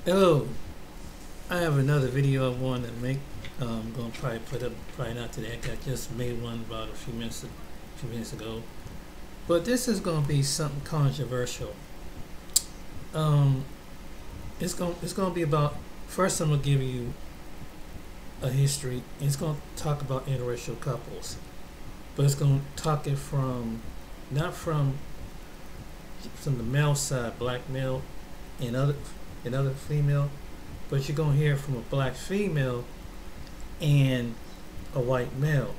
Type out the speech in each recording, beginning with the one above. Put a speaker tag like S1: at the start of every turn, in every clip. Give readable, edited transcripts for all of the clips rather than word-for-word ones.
S1: Hello, I have another video I want to make. I'm gonna probably put up probably not today. I just made one about a few minutes ago. But this is gonna be something controversial. Um, it's gonna be about. First, I'm gonna give you a history. It's gonna talk about interracial couples, but it's gonna talk it from not from the male side, black male, and other female, but you're gonna hear from a black female and a white male.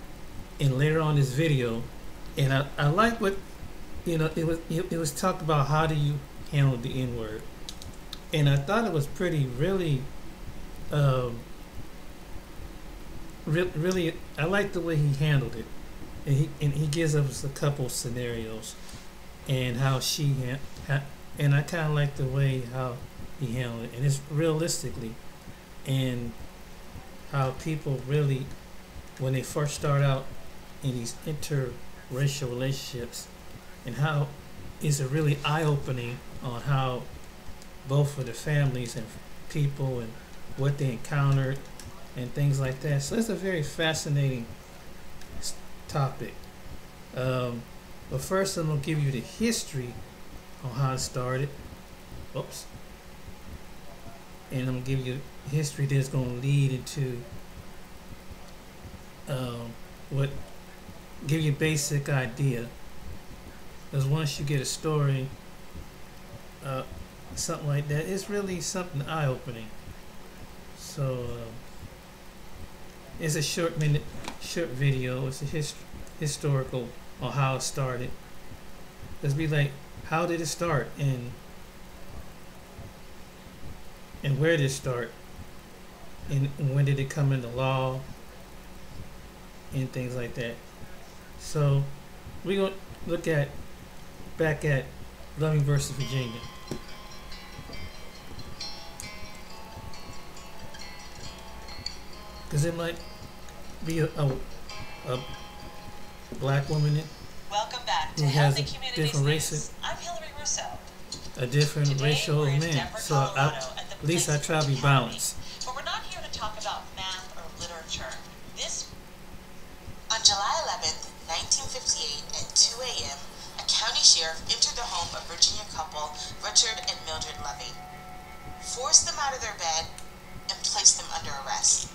S1: And later on this video, and I like what it was talked about how do you handle the N-word, and I thought it was pretty really I like the way he handled it, and he gives us a couple scenarios and how and I kind of like the way how he handled it, and it's realistically, and how people really, when they first start out in these interracial relationships, and how it's a really eye-opening on how both of the families and people and what they encountered and things like that. So it's a very fascinating topic. But first, I'm gonna give you the history on how it started. Oops. And I'm gonna give you history that's gonna lead into give you a basic idea. Because once you get a story, something like that, it's really something eye-opening. So it's a short video. It's a historical on how it started. Let's be like, how did it start, and where did it start, and when did it come into law, and things like that. So we're going to look back at Loving versus Virginia. Because it might be a black woman
S2: Welcome back to
S1: who has
S2: Healthy
S1: a
S2: Communities
S1: different
S2: News.
S1: race,
S2: I'm Hillary Rousseau.
S1: a different
S2: Today,
S1: racial
S2: we're in
S1: man.
S2: Denver,
S1: So
S2: Colorado,
S1: at least I try to be balanced.
S2: But we're not here to talk about math or literature. On July 11th, 1958 at 2 a.m., a county sheriff entered the home of Virginia couple Richard and Mildred Loving, forced them out of their bed, and placed them under arrest.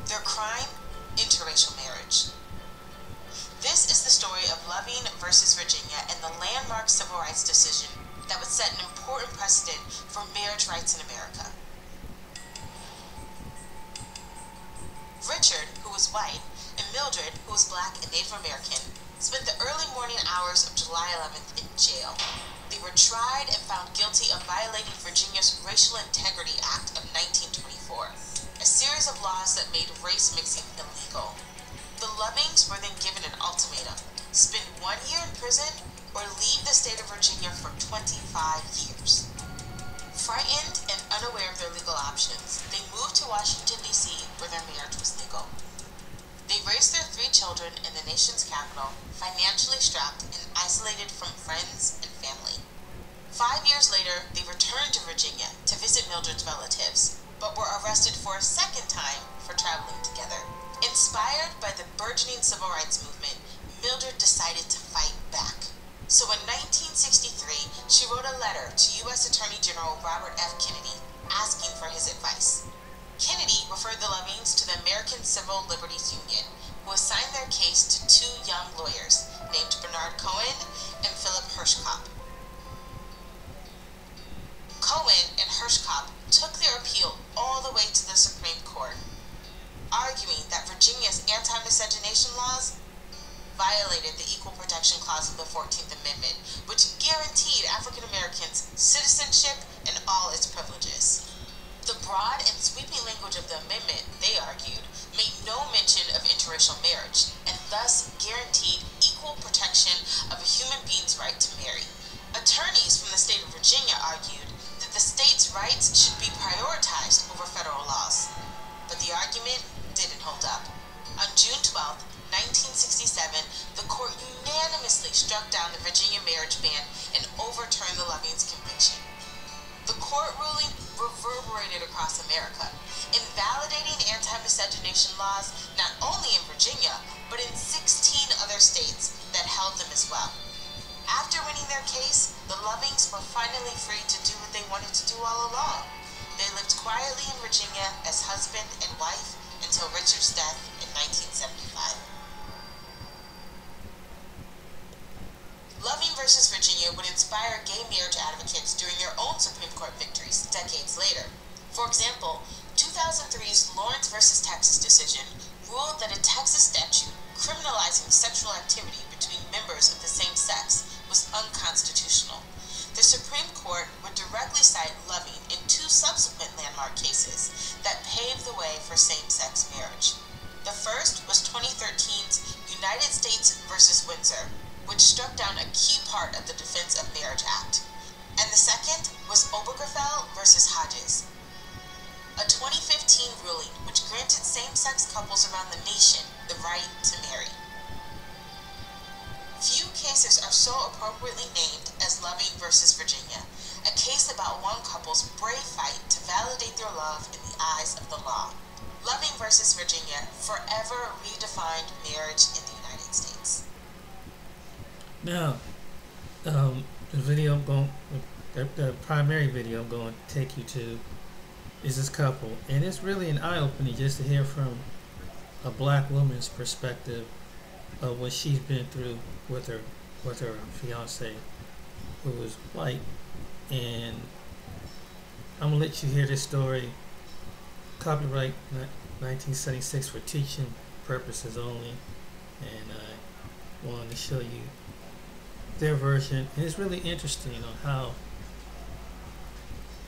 S2: Their crime? Interracial marriage. This is the story of Loving versus Virginia and the landmark civil rights decision that would set an important precedent for marriage rights in America. Richard, who was white, and Mildred, who was black and Native American, spent the early morning hours of July 11th in jail. They were tried and found guilty of violating Virginia's Racial Integrity Act of 1924, a series of laws that made race mixing illegal. The Lovings were then given an ultimatum: spend 1 year in prison or leave the state of Virginia for 25 years. Frightened and unaware of their legal options, they moved to Washington, D.C., where their marriage was legal. They raised their 3 children in the nation's capital, financially strapped and isolated from friends and family. 5 years later, they returned to Virginia to visit Mildred's relatives, but were arrested for a second time for traveling together. Inspired by the burgeoning civil rights movement, Mildred decided to fight back. So in 1963, she wrote a letter to U.S. Attorney General Robert F. Kennedy asking for his advice. Kennedy referred the Lovings to the American Civil Liberties Union, who assigned their case to 2 young lawyers named Bernard Cohen and Philip Hirschkopf. Cohen and Hirschkopf took their appeal all the way to the Supreme Court, arguing that Virginia's anti-miscegenation laws violated the Equal Protection Clause of the 14th Amendment, which guaranteed African Americans citizenship and all its privileges. The broad and sweeping language of the amendment, they argued, made no mention of interracial marriage, and thus guaranteed equal protection of a human being's right to marry. Attorneys from the state of Virginia argued that the state's rights should be prioritized over federal laws. But the argument didn't hold up. On June 12, 1967, the court unanimously struck down the Virginia marriage ban and overturned the Lovings' conviction. The court ruling reverberated operated across America, invalidating anti-miscegenation laws not only in Virginia, but in 16 other states that held them as well. After winning their case, the Lovings were finally free to do what they wanted to do all along. They lived quietly in Virginia as husband and wife until Richard's death in 1975. Loving versus Virginia would inspire gay marriage advocates during their own Supreme Court victories decades later. For example, 2003's Lawrence versus Texas decision ruled that a Texas statute criminalizing sexual activity between members of the same sex was unconstitutional. The Supreme Court would directly cite Loving in two subsequent landmark cases that paved the way for same-sex marriage. The first was 2013's United States versus Windsor, which struck down a key part of the Defense of Marriage Act. And the second was Obergefell versus Hodges, a 2015 ruling which granted same-sex couples around the nation the right to marry. Few cases are so appropriately named as Loving versus Virginia, a case about one couple's brave fight to validate their love in the eyes of the law. Loving versus Virginia forever redefined marriage in the United States.
S1: Now, the primary video I'm going to take you to is this couple, and it's really an eye-opening just to hear from a black woman's perspective of what she's been through with her fiance, who was white. And I'm gonna let you hear this story. Copyright 1976 for teaching purposes only, and I wanted to show you their version. And it's really interesting on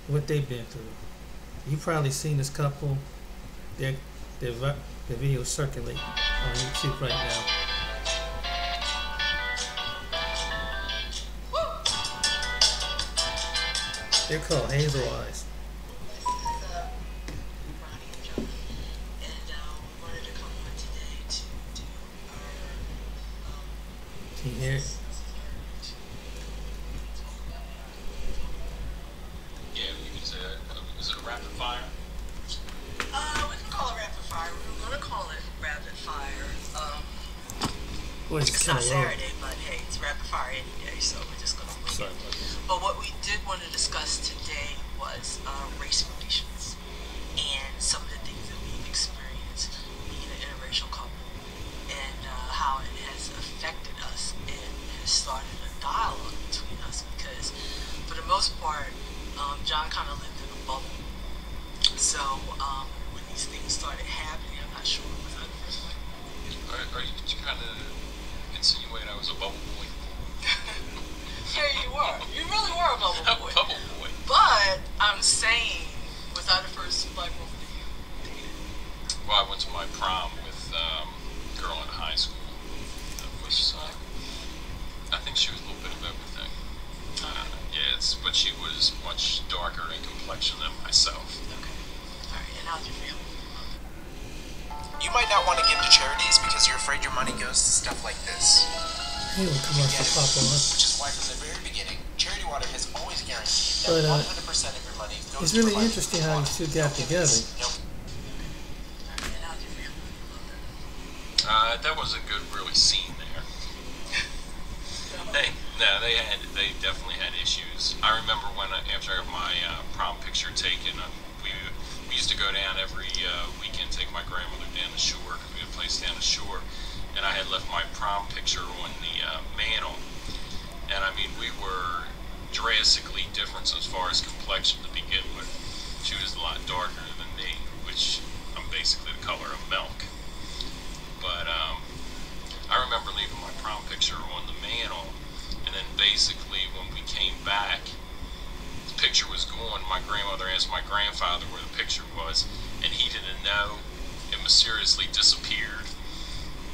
S1: what they've been through. You've probably seen this couple. Their video circulate on YouTube right now. They're called Hazel Eyes. Can you hear it?
S3: Yeah, you can say that. Is it a rapid fire?
S2: We can call it rapid fire. We're going to call it rapid fire.
S1: Boy,
S2: it's not Saturday, but hey, it's rapid fire any day, so we're just going to wing it. But what we did want to discuss today was race relations and some of the things that we've experienced being an interracial couple, and how it has affected us and has started a dialogue between us, because for the most part, John kind of lived in a bubble. So when these things started happening, I'm not sure what was that the first one.
S3: Are you kind of insinuate I was a bubble boy?
S2: Yeah, you were. You really were a bubble boy.
S3: A bubble boy.
S2: But I'm saying, was I the first black woman that you dated?
S3: Well, I went to my prom with a girl in high school. That was, I think she was a little bit of everything. But she was much darker in complexion than myself.
S2: Okay. Alright, and how'd you feel?
S4: You might not want to give to charities because you're afraid your money goes to stuff like this.
S1: He will come up to pop on.
S4: Which is why from the very beginning, Charity Water has always guaranteed that 100% of your money goes
S1: it's
S4: to
S1: really
S4: providing
S1: interesting how these two got together.
S3: That was a good, really scene there. They definitely had issues. I remember when after I got my prom picture taken, we used to go down every weekend, take my grandmother down the shore, because we had a place down the shore, and I had left my prom picture on the mantle. And I mean, we were drastically different as far as complexion to begin with. She was a lot darker than me, which I'm basically the color of milk. But I remember leaving my prom picture on the mantle, and then basically when we came back, the picture was gone. My grandmother asked my grandfather where the picture was, and he didn't know. It mysteriously disappeared.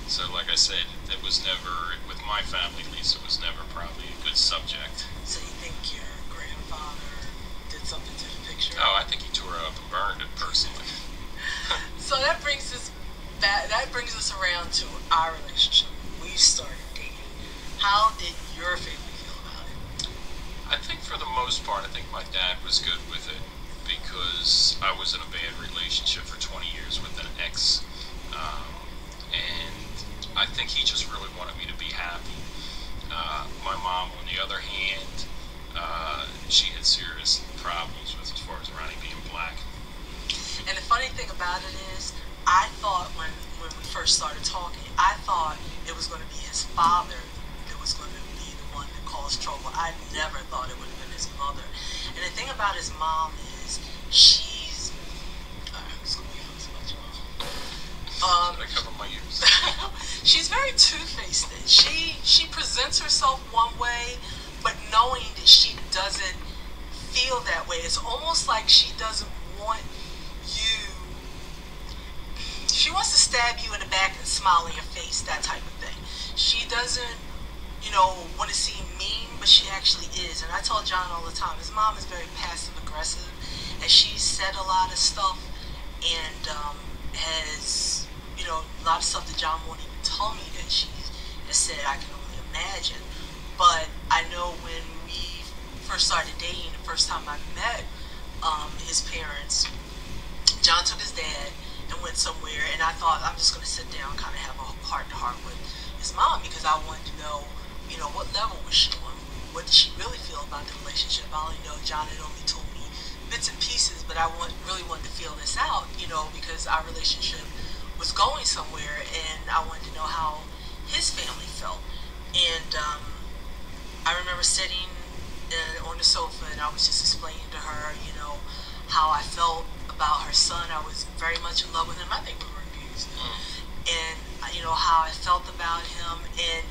S3: So like I said, it was never, with my family at least, it was never probably a good subject.
S2: So you think your grandfather did something to the picture?
S3: Oh, I think he tore it up and burned it personally.
S2: So that brings us back, that brings us around to our relationship. We started dating. How did your family feel about it?
S3: I think for the most part, I think my dad was good with it, because I was in a bad relationship for 20 years with an ex, and I think he just really wanted me to be happy. My mom, on the other hand, she had serious problems with as far as Ronnie being black.
S5: And the funny thing about it is, I thought when we first started talking, I thought it was going to be his father that was going to be the one that caused trouble. I never thought it would have been his mother. And the thing about his mom is, she's...
S3: I cover my ears.
S5: She's very two-faced. She presents herself one way, but knowing that she doesn't feel that way. It's almost like she doesn't want you... She wants to stab you in the back and smile in your face, that type of thing. She doesn't, want to seem mean, but she actually is. And I tell John all the time, his mom is very passive-aggressive, and she's said a lot of stuff, and has, a lot of stuff that John won't even tell me that she has said. I can only imagine. But I know when we first started dating, the first time I met his parents, John took his dad and went somewhere, and I thought, I'm just going to sit down and kind of have a heart-to-heart with his mom, because I wanted to know, what level was she on? What did she really feel about the relationship? I only know John had only told me bits and pieces, but I really wanted to feel this out, because our relationship was going somewhere, and I wanted to know how his family felt. And I remember sitting on the sofa, and I was just explaining to her, how I felt about her son. I was very much in love with him. I think we were abused. And, how I felt about him. And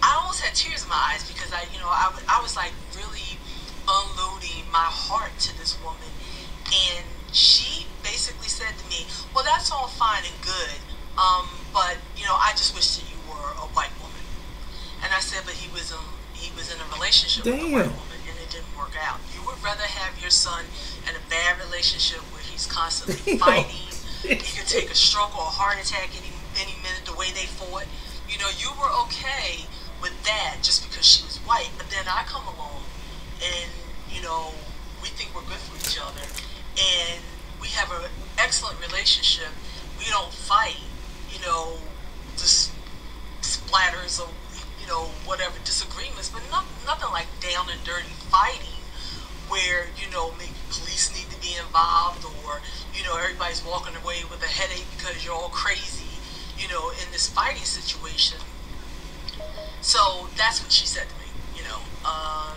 S5: I almost had tears in my eyes, because I was like really unloading my heart to this woman. And she basically said to me, well, that's all fine and good, but, I just wish that you were a white woman. And I said, but he was in a relationship with a white woman, and it didn't work out. You would rather have your son in a bad relationship where he's constantly fighting, he could take a stroke or a heart attack any minute, the way they fought. You were okay with that just because she was white, but then I come along, and, we think we're good for each other, and we have an excellent relationship. We don't fight, just splatters of, whatever disagreements, but nothing like down and dirty fighting where, maybe police need to be involved, or, everybody's walking away with a headache because you're all crazy, in this fighting situation. So that's what she said to me,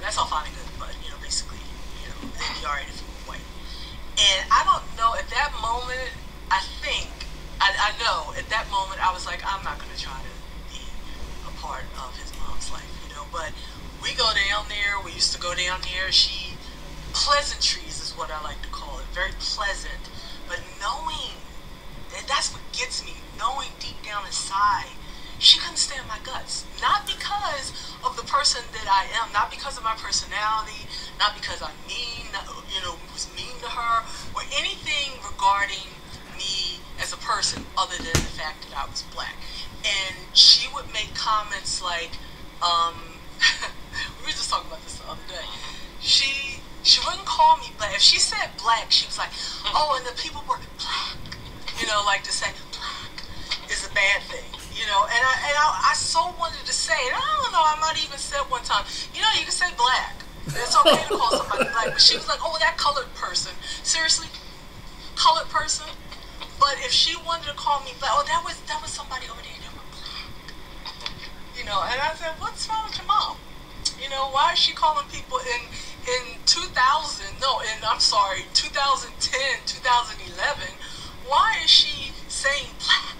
S5: that's all fine and good, but, basically, it'd be alright if you were white. And I don't know, at that moment, I know, at that moment, I was like, I'm not going to try to be a part of his mom's life, but we go down there, we used to go down there, pleasantries is what I like to call it, very pleasant, but knowing, and that's what gets me, knowing deep down inside, she couldn't stand my guts. Not because of the person that I am, not because of my personality, not because I'm mean, was mean to her, or anything regarding me as a person other than the fact that I was black. And she would make comments like, we were just talking about this the other day. She wouldn't call me black. If she said black, she was like, oh, and the people were black. Like to say black is a bad thing. And I so wanted to say it. I don't know, I might even said one time, you can say black. It's okay to call somebody black. But she was like, oh, that colored person. Seriously? Colored person? But if she wanted to call me black, oh, that was somebody over there, they were black. And I said, what's wrong with your mom? Why is she calling people in 2010, 2011, why is she saying black?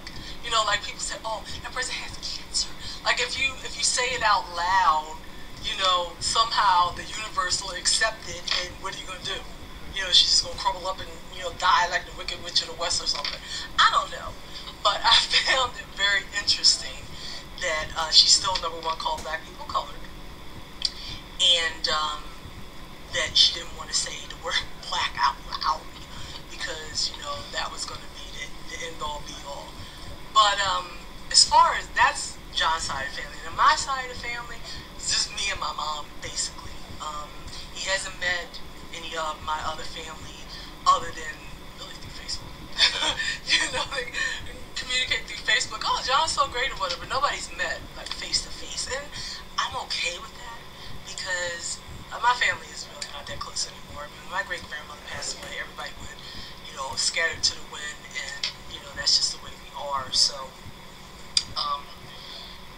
S5: Like people say, oh, that person has cancer. Like if you say it out loud, somehow the universe will accept it, and what are you gonna do? She's just gonna crumble up and die like the Wicked Witch of the West or something. I don't know, but I found it very interesting that she's still number one called black people colored, and that she didn't want to say the word black out loud because that was gonna be the end all be all. But as far as that's John's side of the family, and my side of the family, it's just me and my mom basically. He hasn't met any of my other family other than communicate through Facebook. Oh, John's so great or whatever. Nobody's met like face to face, and I'm okay with that because my family is really not that close anymore. I mean, when my great grandmother passed away, everybody went, scattered to the wind, and that's just the way we are. So,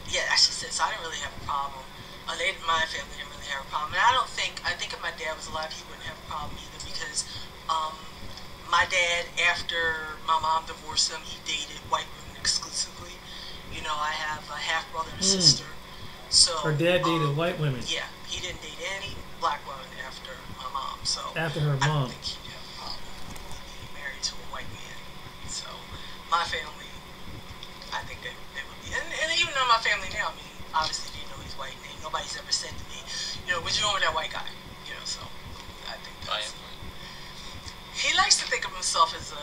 S5: yeah, that's just it. So I didn't really have a problem. My family didn't really have a problem, and I think if my dad was alive, he wouldn't have a problem either because. My dad, after my mom divorced him, he dated white women exclusively. I have a half brother and a sister. So
S1: her dad dated white women.
S5: Yeah, he didn't date any black women after my mom. So
S1: after her mom,
S5: I don't think he'd have a problem being married to a white man. So my family, I think they would be, and even in my family now, I mean, obviously they know he's white. And nobody's ever said to me, what you doing with that white guy? So I think that's. He likes to think of himself as a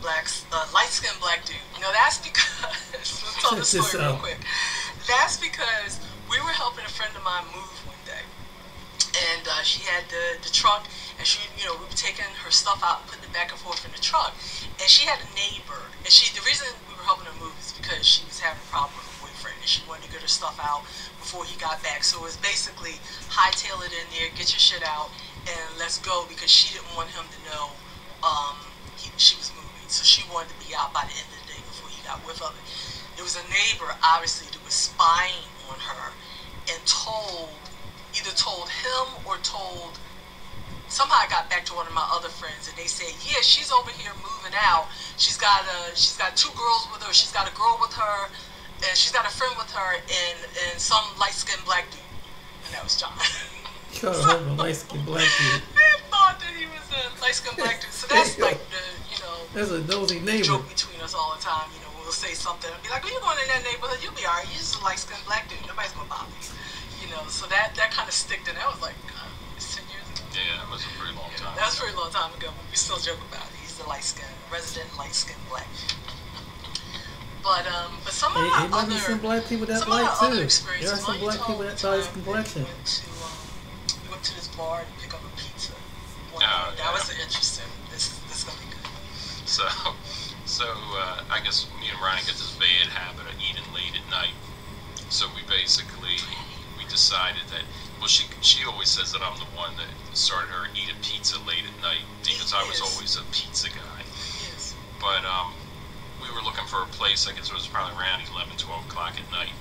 S5: light-skinned black dude. That's because, let's tell this story real quick. That's because we were helping a friend of mine move one day. And she had the truck, and we were taking her stuff out and putting it back and forth in the truck. And she had a neighbor, and the reason we were helping her move is because she was having a problem with her boyfriend, and she wanted to get her stuff out before he got back. So it was basically hightail it in there, get your shit out, and let's go, because she didn't want him to know she was moving, so she wanted to be out by the end of the day before he got whiff of it. There was a neighbor, obviously, that was spying on her and either told him or somehow I got back to one of my other friends, and they said, yeah, she's over here moving out. She's got 2 girls with her. She's got a girl with her, and she's got a friend with her, and some light-skinned black dude, and that was John.
S1: You called her a light-skinned black dude.
S5: I thought that he was a light-skinned black dude. So that's like the,
S1: that's a nosy neighbor.
S5: Joke between us all the time. We'll say something and be like, "Are you going in that neighborhood? You'll be alright. You're just a light-skinned black dude. Nobody's gonna bother you." So that kind of sticked, and that was like 10 years ago.
S3: Yeah, that was a pretty long time.
S5: That was a pretty long time ago, but we still joke about it. He's the resident light-skinned black. But some of our other
S1: some black people that
S5: some
S1: like
S5: of our
S1: too.
S5: other experiences.
S1: There are some black people that size complexion.
S5: We went to this bar to pick up a pizza. That was interesting. This is gonna be good.
S3: So I guess me and Ronnie get this bad habit of eating late at night. So we decided that, well, she always says that I'm the one that started her eating pizza late at night because I was always a pizza guy.
S5: Yes.
S3: But we were looking for a place, I guess it was probably around 11, 12 o'clock at night.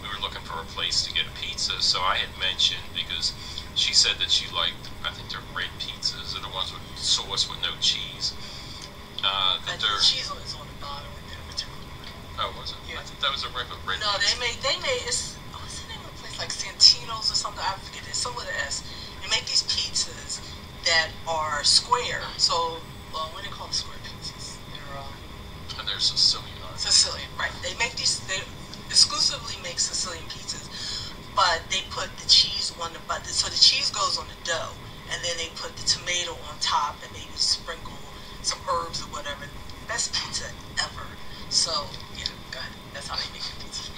S3: We were looking for a place to get a pizza, so I had mentioned, because she said that she liked, I think they're red pizzas, or the ones with sauce with no cheese.
S5: The cheese is on the bottom in that particular one.
S3: Oh, was it? Yeah. I think that was a regular red
S5: No,
S3: pizza.
S5: they made, what's the name of the place? Like Santino's or something, I forget, it's somewhere with an S. They make these pizzas that are square, so, what do they call the square pizzas?
S3: And they're Sicilian, aren't they?
S5: Sicilian, right. They exclusively make Sicilian pizzas, but they put the cheese on the button, so the cheese goes on the dough, and then they put the tomato on top, and maybe sprinkle some herbs or whatever. Best pizza ever. So, yeah, go ahead. That's how they make the pizza.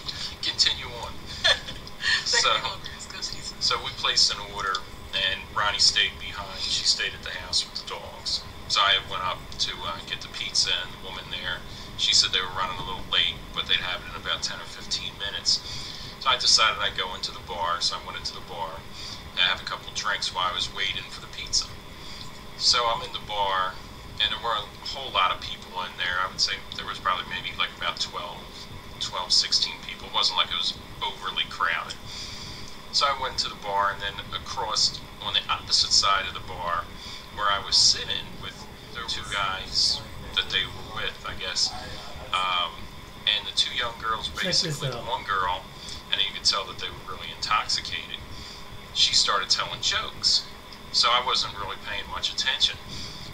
S3: Continue on.
S5: Good
S3: so we placed an order, and Ronnie stayed behind. She stayed at the house with the dogs. So I went up to get the pizza, and the woman there, she said they were running a little late, but they'd have it in about 10 or 15 minutes. So I decided I'd go into the bar, so I went into the bar and I have a couple drinks while I was waiting for the pizza. So I'm in the bar, and there were a whole lot of people in there. I would say there was probably maybe like about 12, 16 people. It wasn't like it was overly crowded. So I went to the bar, and then across on the opposite side of the bar where I was sitting with the 2 guys that they were with, I guess, and the 2 young girls, basically the one girl, and you could tell that they were really intoxicated, she started telling jokes. So I wasn't really paying much attention,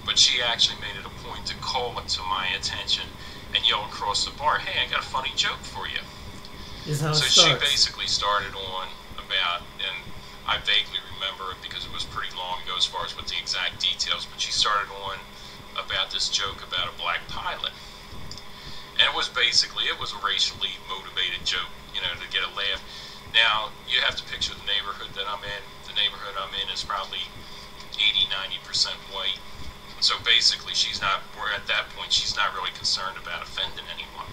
S3: but she actually made it a point to call it to my attention and yell across the bar, "Hey, I got a funny joke for you." So she basically started on about, and I vaguely remember it because it was pretty long ago as far as what the exact details, but she started on about this joke about a black pilot. And it was a racially motivated joke, to get a laugh. Now, you have to picture the neighborhood that I'm in. The neighborhood I'm in is probably 80-90% white. So basically, at that point, she's not really concerned about offending anyone.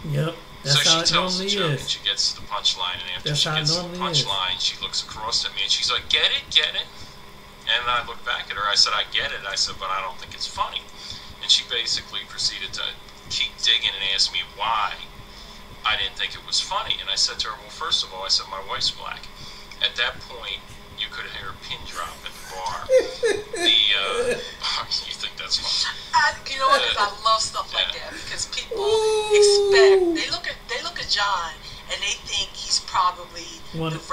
S1: Yep. That's
S3: So
S1: how
S3: she
S1: it
S3: tells the
S1: normally
S3: joke and
S1: is.
S3: she gets to the punchline, and after
S1: That's
S3: she
S1: how it
S3: gets to the
S1: normally is.
S3: punchline, she looks across at me and she's like, "Get it, get it." And I looked back at her. I said, "I get it." I said, "But I don't think it's funny." And she basically proceeded to keep digging and ask me why I didn't think it was funny. And I said to her, "Well, first of all," I said, "my wife's black." At that point, you could hear a pin drop at the bar. You think that's funny?
S5: You know what? 'Cause I love stuff like that because people
S1: Ooh.
S5: expect they look at John and they think he's probably
S1: One-
S5: the most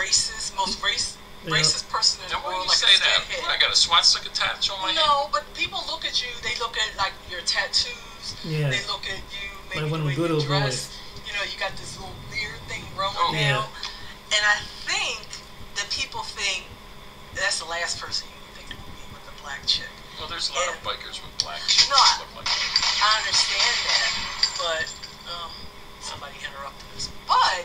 S1: Yeah.
S5: racist person in the
S3: Now, why do
S5: world,
S3: you
S5: like
S3: say
S5: a
S3: that?
S5: skinhead.
S3: What, I got a swastika tattoo on my head?
S5: No, but people look at you. They look at like your tattoos.
S1: Yeah.
S5: They look at you. Maybe
S1: Like one
S5: the
S1: of
S5: way
S1: them good
S5: you
S1: old
S5: dress.
S1: boys.
S5: You know, you got this little weird thing growing
S3: Oh,
S1: yeah.
S5: now. And I think that people think that's the last person you would think it would be with a black chick.
S3: Well, there's a lot of bikers with black chicks
S5: No,
S3: that look like that.
S5: I understand that, but somebody interrupted us. But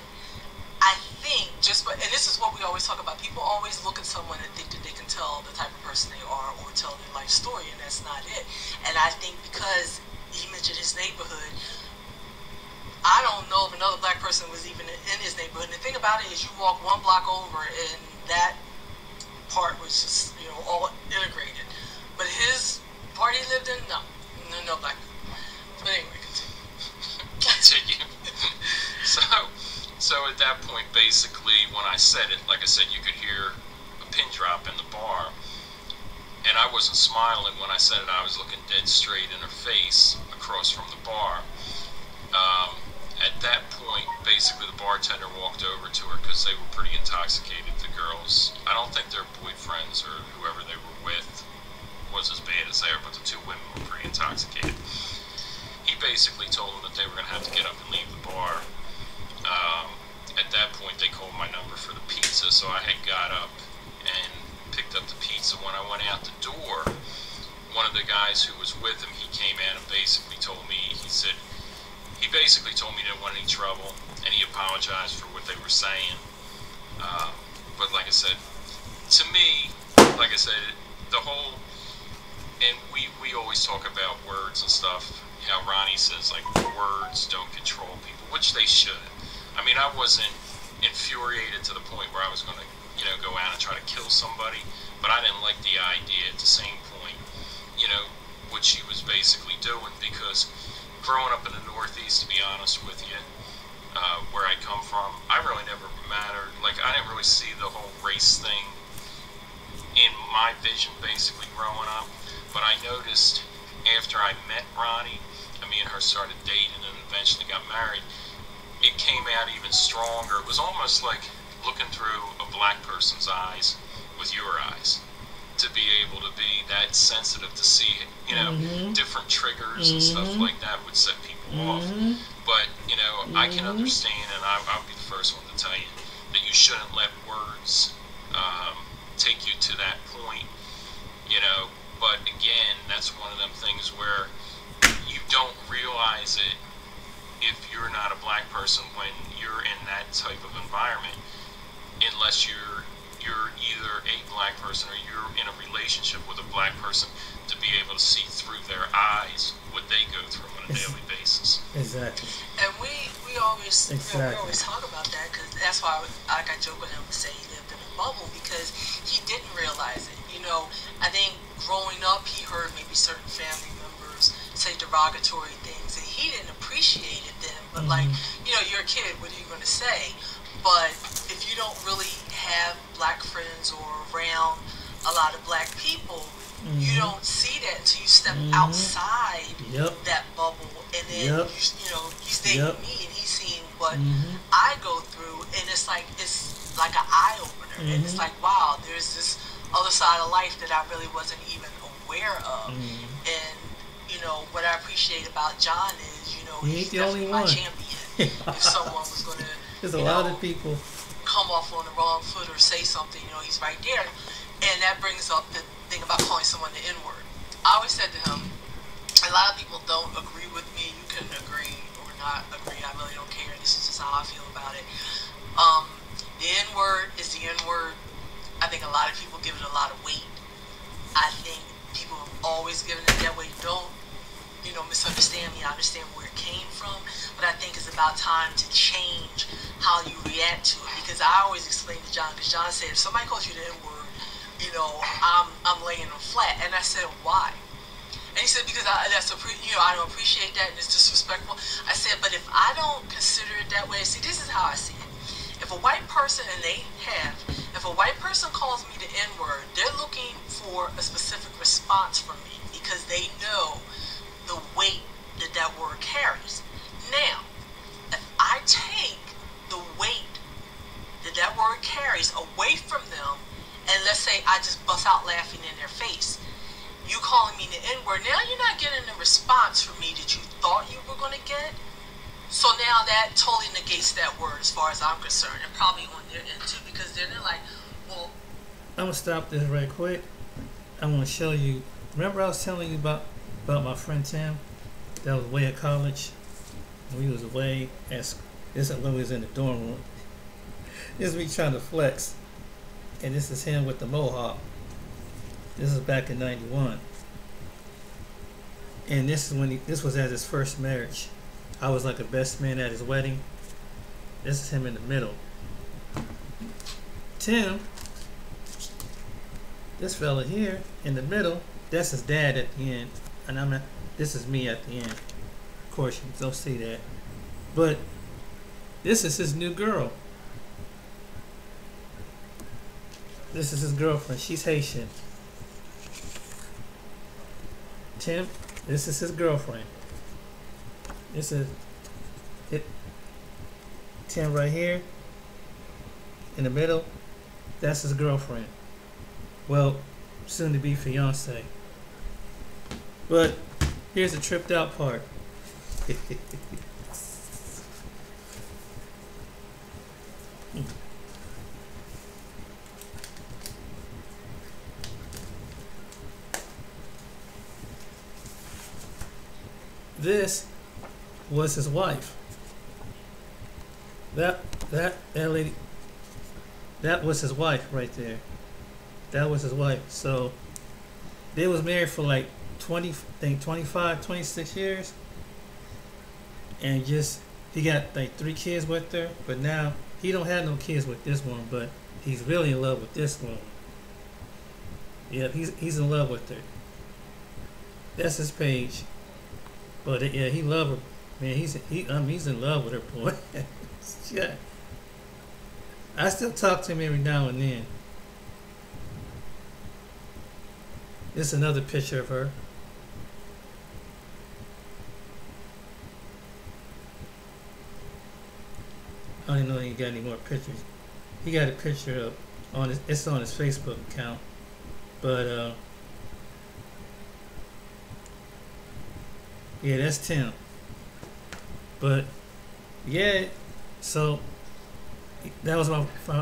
S5: I think and this is what we always talk about. People always look at someone and think that they can tell the type of person they are or tell their life story, and that's not it. And I think because he mentioned his neighborhood, I don't know if another black person was even in his neighborhood. And the thing about it is, you walk one block over, and that part was just all integrated. But his part he lived in, no black people. But anyway,
S3: Continue. So at that point, basically, when I said it, like I said, you could hear a pin drop in the bar. And I wasn't smiling when I said it. I was looking dead straight in her face across from the bar. At that point, basically, the bartender walked over to her because they were pretty intoxicated, the girls. I don't think their boyfriends or whoever they were with was as bad as they were, but the two women were pretty intoxicated. He basically told them that they were going to have to get up and leave the bar. At that point, they called my number for the pizza, so I had got up and picked up the pizza. When I went out the door, one of the guys who was with him, he came in and basically told me, he basically told me he didn't want any trouble, and he apologized for what they were saying. But like I said, to me, like I said, the whole, and we always talk about words and stuff, how Ronnie says, like, words don't control people, which they should. I mean, I wasn't infuriated to the point where I was going to, go out and try to kill somebody, but I didn't like the idea at the same point, what she was basically doing, because growing up in the Northeast, to be honest with you, where I come from, I really never mattered. Like, I didn't really see the whole race thing in my vision, basically, growing up. But I noticed after I met Ronnie, and me and her started dating and eventually got married, it came out even stronger. It was almost like looking through a black person's eyes with your eyes. To be able to be that sensitive to see, different triggers and stuff like that would set people off. But, I can understand, and I'll be the first one to tell you, that you shouldn't let words take you to that point, But again, that's one of them things where you don't realize it if you're not a black person when you're in that type of environment, unless you're either a black person or you're in a relationship with a black person, to be able to see through their eyes what they go through on a daily basis.
S1: Exactly.
S5: and we always we always talk about that because that's why I joke with him and say he lived in a bubble because he didn't realize it. I think growing up he heard maybe certain family members say derogatory things and he didn't appreciate it then. But like you're a kid, what are you going to say? But if you don't really have black friends or around a lot of black people, you don't see that until you step outside that bubble. And then, he's dating me and he's seeing what I go through. And it's like an eye-opener. And it's like, wow, there's this other side of life that I really wasn't even aware of. And, what I appreciate about John is, he's definitely my champion. If someone was going to...
S1: There's a lot of people
S5: come off on the wrong foot or say something, he's right there. And that brings up the thing about calling someone the N-word. I always said to him, a lot of people don't agree with me. You can agree or not agree. I really don't care. This is just how I feel about it. The N-word is the N-word. I think a lot of people give it a lot of weight. I think people have always given it that way. Don't, misunderstand me. I understand where it came from, but I think it's about time to change how you react to it. Because I always explain to John, because John said, if somebody calls you the N-word, I'm laying them flat. And I said, why? And he said, because I don't appreciate that and it's disrespectful. I said, but if I don't consider it that way, see, this is how I see it. If a white person, if a white person calls me the N-word, they're looking for a specific response from me because they know the weight that that word carries. Now, if I take the weight that that word carries away from them, and let's say I just bust out laughing in their face, you calling me the N-word, now you're not getting the response from me that you thought you were going to get. So now that totally negates that word as far as I'm concerned, and probably on their end too, because they're like, well...
S1: I'm going to stop this right quick. I want to show you, remember I was telling you about my friend Tim that was away at college? We was away at, this is when we was in the dorm room. This is me trying to flex, and this is him with the mohawk. This is back in '91, and this is when this was at his first marriage. I was like a best man at his wedding. This is him in the middle. Tim, this fella here in the middle, that's his dad at the end, and this is me at the end. Of course, you don't see that, but this is his new girl. This is his girlfriend. She's Haitian. Tim, this is his girlfriend. This is it. Tim right here in the middle. That's his girlfriend. Well, soon to be fiance. But here's the tripped out part. This was his wife. That lady, that was his wife right there. That was his wife. So they was married for like 25, 26 years. And just, he got like 3 kids with her, but now he don't have no kids with this one, but he's really in love with this one. Yeah, he's in love with her. That's his page. But yeah, he love her, man. He's in love with her, boy. Yeah. I still talk to him every now and then. This is another picture of her. I don't even know if he got any more pictures. He got a picture of it's on his Facebook account, but yeah, that's Tim. But yeah, so that was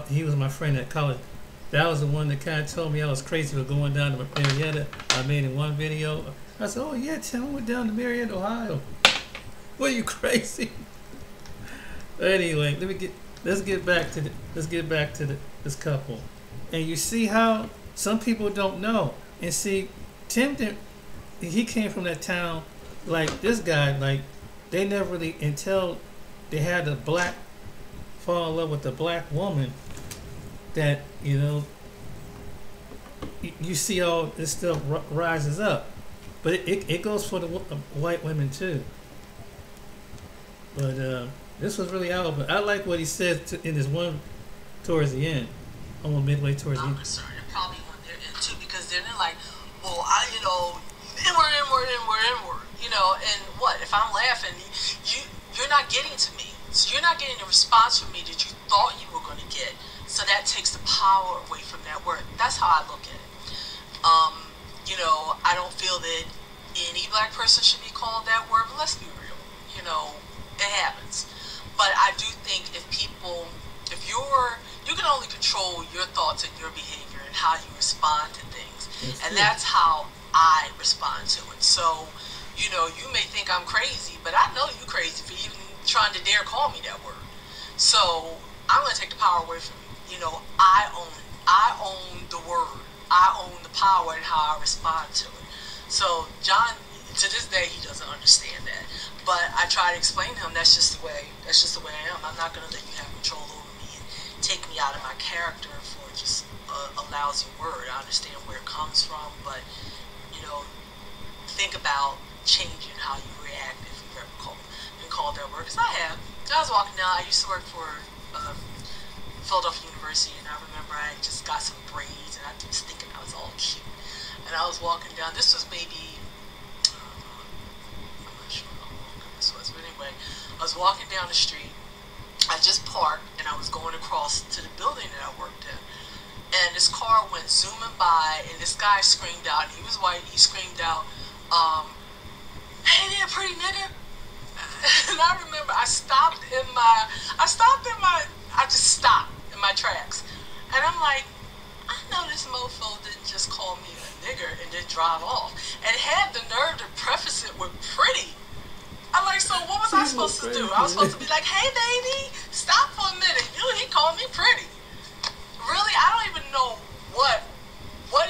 S1: he was my friend at college. That was the one that kind of told me I was crazy for going down to Marietta. I made in one video. I said, "Oh yeah, Tim, I went down to Marietta, Ohio." What, are you crazy? Anyway, let's get back to this couple. And you see how some people don't know. And see, Tim he came from that town. Like this guy, like they never really, until they had a black fall in love with a black woman, that you see all this stuff rises up. But it goes for the white women too. But this was really out. But I like what he said in this one towards the end, almost midway towards the end.
S5: I'm concerned, and probably on their end too, because they're like, well, N-word, and what? If I'm laughing, you're not getting to me. So you're not getting the response from me that you thought you were going to get. So that takes the power away from that word. That's how I look at it. I don't feel that any black person should be called that word, but let's be real. It happens. But I do think if you can only control your thoughts and your behavior and how you respond to things. And that's how I respond to it. So, you may think I'm crazy, but I know you crazy for even trying to dare call me that word. So I'm going to take the power away from you. I own the word. I own the power and how I respond to it. So John, to this day, he does. doesn't understand that. But I try to explain to him that's just the way I am. I'm not gonna let you have control over me and take me out of my character for just a lousy word. I understand where it comes from, but you know, think about changing how you react if you've ever been called that word. Because I have. I was walking down. I used to work for Philadelphia University, and I remember I just got some braids, and I was thinking I was all cute. And I was walking down. This was maybe, I'm not sure how long ago this was, but anyway, I was walking down the street. I just parked, and I was going across to the building that I worked in. And this car went zooming by, and this guy screamed out. He was white. He screamed out, "Hey there, pretty nigga!" And I remember I just stopped in my tracks. And I'm like, I know this mofo didn't just call me a nigger and then drive off. And had the nerve to preface it with pretty. I'm like, so what was I supposed to do? I was supposed to be like, hey baby, stop for a minute. He called me pretty. Really, I don't even know what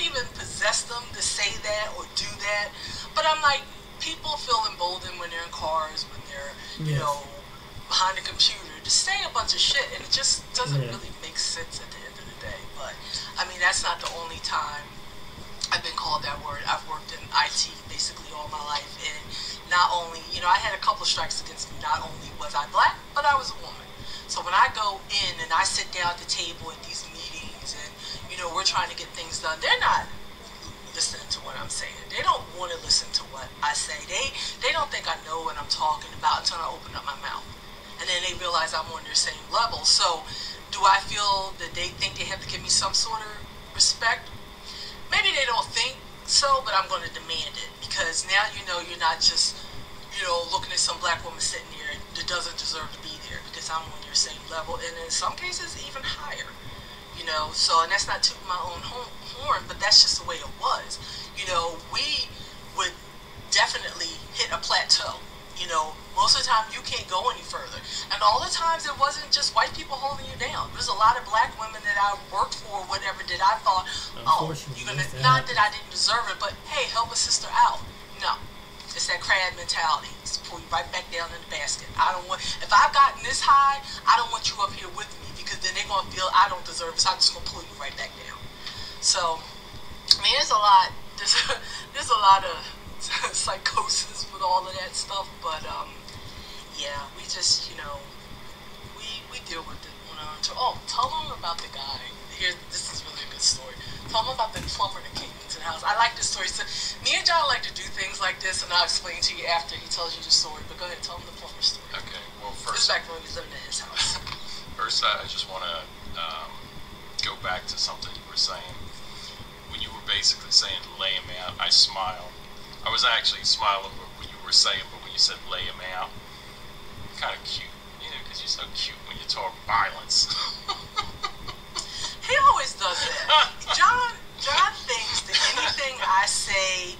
S5: even possessed them to say that or do that. But I'm like, people feel emboldened when they're in cars, when they're, you know, behind a computer to say a bunch of shit, and it just doesn't really make sense at the end of the day. But I mean, that's not the only time I've been called that word. I've worked in IT basically all my life, and not only, you know, I had a couple strikes against me. Not only was I black, but I was a woman. So when I go in and I sit down at the table at these meetings, and you know, we're trying to get things done, they're not listening to what I'm saying. They don't want to listen to what I say. They don't think I know what I'm talking about until I open up my mouth. And then they realize I'm on their same level. So do I feel that they think they have to give me some sort of respect? Maybe they don't think so, but I'm going to demand it. Because now you know you're not just, you know, looking at some black woman sitting there that doesn't deserve to be there, because I'm on your same level, and in some cases even higher. You know, so, and that's not tooting my own horn, but that's just the way it was. You know, we would definitely hit a plateau. You know, most of the time you can't go any further. And all the times it wasn't just white people holding you down. There's a lot of black women that I worked for, whatever, that I thought, oh, you're gonna, not that I didn't deserve it, but hey, help a sister out. No. It's that crab mentality. It's pull you right back down in the basket. I don't want, if I've gotten this high, I don't want you up here with me, because then they're going to feel I don't deserve it, so I'm just going to pull you right back down. So, I mean, there's a lot of psychosis with all of that stuff, but, yeah, we just, you know, we deal with it. Oh, tell them about the guy. Here, this is really a good story. Tell them about the plumber that came into the house. I like this story. So, me and John like to do things like this, and I'll explain to you after he tells you the story. But go ahead, tell him the plumber story.
S3: Okay, well, first...
S5: This is back when we lived in his house.
S3: First, I just want to go back to something you were saying. When you were basically saying lay him out, I smiled. I was actually smiling when you were saying, but when you said lay him out, kind of cute, you know, because you're so cute when you talk violence.
S5: He always does that. John thinks that anything I say,